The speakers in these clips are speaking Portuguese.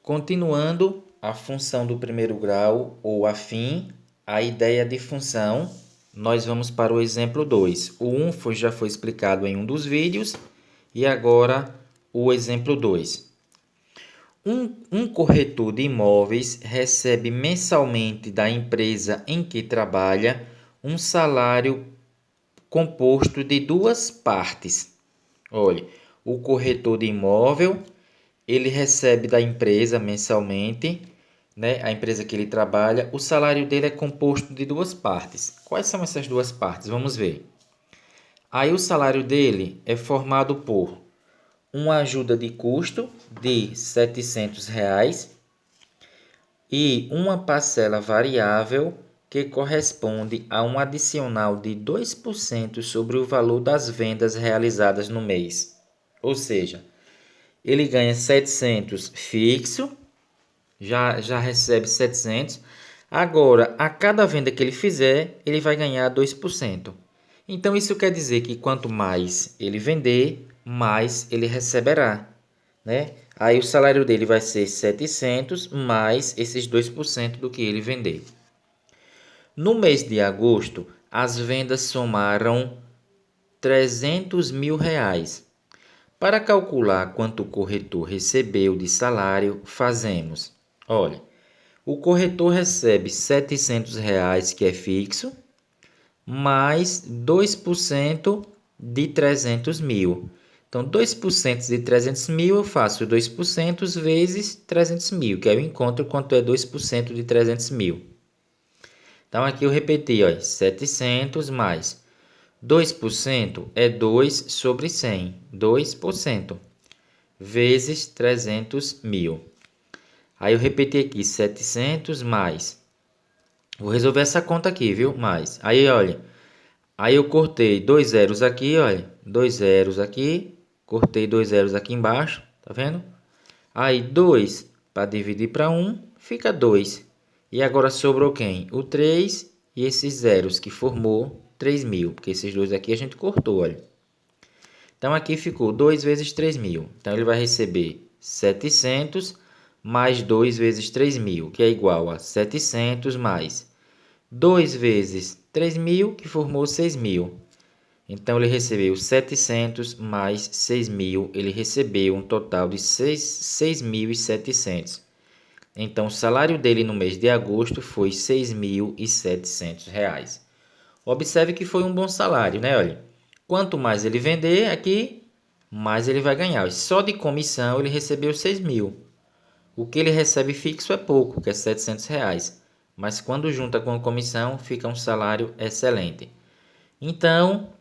Continuando a função do primeiro grau ou afim, a ideia de função, nós vamos para o exemplo 2. O 1 já foi explicado em um dos vídeos e agora o exemplo 2. Um corretor de imóveis recebe mensalmente da empresa em que trabalha um salário composto de duas partes. Olha, o corretor de imóvel, ele recebe da empresa mensalmente, né, a empresa que ele trabalha, o salário dele é composto de duas partes. Quais são essas duas partes? Vamos ver. Aí o salário dele é formado por uma ajuda de custo de R$ 700 e uma parcela variável que corresponde a um adicional de 2% sobre o valor das vendas realizadas no mês. Ou seja, ele ganha 700 fixo, já recebe 700. Agora, a cada venda que ele fizer, ele vai ganhar 2%. Então, isso quer dizer que quanto mais ele vender, mais ele receberá, né? Aí o salário dele vai ser 700 mais esses 2% do que ele vender. No mês de agosto, as vendas somaram 300 mil reais. Para calcular quanto o corretor recebeu de salário, fazemos. Olha, o corretor recebe R$ 700 reais, que é fixo, mais 2% de 300 mil. Então, 2% de 300 mil, eu faço 2% vezes 300 mil, que aí eu encontro quanto é 2% de 300 mil. Então, aqui eu repeti, ó, 700 mais 2% é 2 sobre 100, 2%, vezes 300 mil. Aí eu repeti aqui, 700 mais. Vou resolver essa conta aqui, viu? Mais. Aí, olha. Aí eu cortei 2 zeros aqui, olha. 2 zeros aqui. Cortei 2 zeros aqui embaixo, tá vendo? Aí 2 para dividir para 1, fica 2. E agora sobrou quem? O 3 e esses zeros que formou 3.000. Porque esses dois aqui a gente cortou, olha. Então aqui ficou 2 vezes 3.000. Então ele vai receber 700 mais 2 vezes 3.000, que é igual a 700 mais 2 vezes 3.000, que formou 6.000. Então ele recebeu 700 mais 6.000, ele recebeu um total de 6.700. Então o salário dele no mês de agosto foi R$ 6.700. Observe que foi um bom salário, né? Olha, quanto mais ele vender aqui, mais ele vai ganhar. Só de comissão ele recebeu 6.000. O que ele recebe fixo é pouco, que é R$ 700. Mas quando junta com a comissão, fica um salário excelente. Então,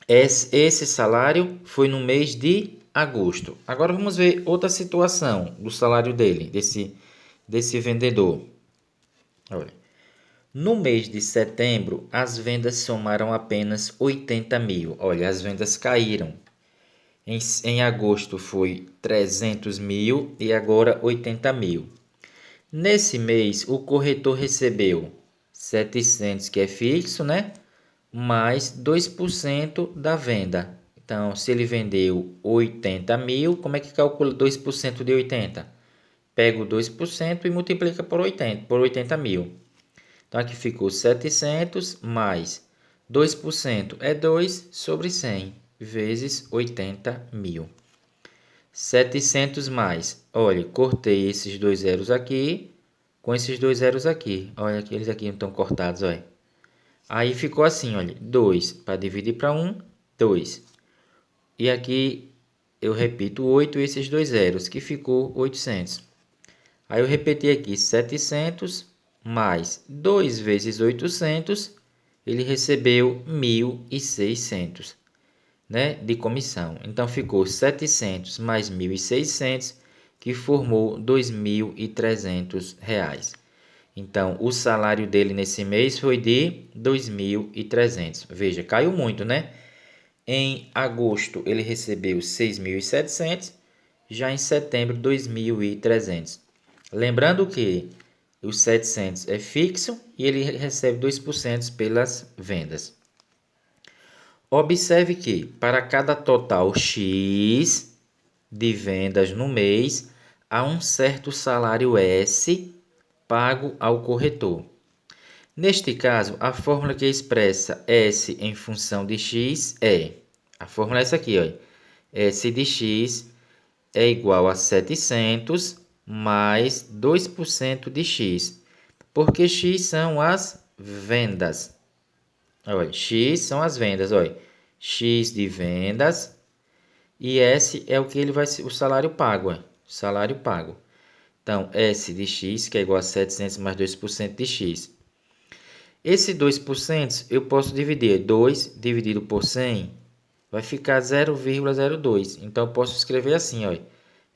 esse salário foi no mês de agosto. Agora vamos ver outra situação do salário dele, desse vendedor. Olha. No mês de setembro, as vendas somaram apenas 80 mil. Olha, as vendas caíram. Em agosto foi 300 mil e agora 80 mil. Nesse mês, o corretor recebeu 700, que é fixo, né? Mais 2% da venda. Então, se ele vendeu 80 mil, como é que calcula 2% de 80? Pega o 2% e multiplica por 80 mil. Então, aqui ficou 700 mais 2% é 2 sobre 100, vezes 80 mil. 700 mais, olha, cortei esses dois zeros aqui com esses dois zeros aqui. Olha, aqueles aqui não estão cortados, olha. Aí ficou assim, olha, 2 para dividir para 1, 2. E aqui eu repito 8 e esses dois zeros, que ficou 800. Aí eu repeti aqui 700 mais 2 vezes 800, ele recebeu 1.600, né, de comissão. Então ficou 700 mais 1.600, que formou R$ 2.300. Então o salário dele nesse mês foi de 2.300. Veja, caiu muito, né? Em agosto ele recebeu 6.700, já em setembro 2.300. Lembrando que os 700 é fixo e ele recebe 2% pelas vendas. Observe que para cada total X, de vendas no mês a um certo salário S pago ao corretor. Neste caso, a fórmula que expressa S em função de X a fórmula é essa aqui, ó. S de X é igual a 700 mais 2% de X, porque X são as vendas. Olha, X são as vendas, olha. X de vendas e S é o que ele vai ser, o salário pago, salário pago. Então, S de X, que é igual a 700 mais 2% de X. Esse 2% eu posso dividir. 2 dividido por 100 vai ficar 0,02. Então, eu posso escrever assim, ó.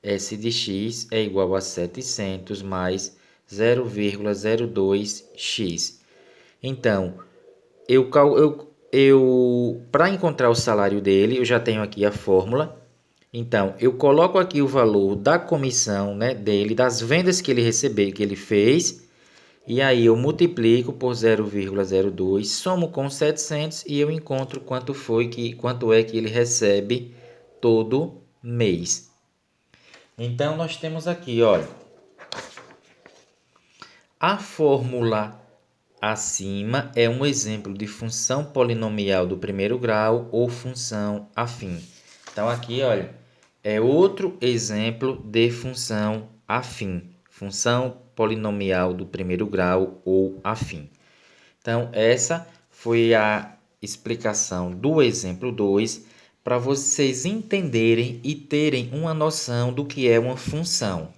S de X é igual a 700 mais 0,02x. Então, para encontrar o salário dele, eu já tenho aqui a fórmula. Então, eu coloco aqui o valor da comissão, né, dele, das vendas que ele recebeu, que ele fez, e aí eu multiplico por 0,02, somo com 700 e eu encontro quanto é que ele recebe todo mês. Então, nós temos aqui, olha, a fórmula acima é um exemplo de função polinomial do primeiro grau ou função afim. Então, aqui, olha, é outro exemplo de função afim, função polinomial do primeiro grau ou afim. Então, essa foi a explicação do exemplo 2 para vocês entenderem e terem uma noção do que é uma função.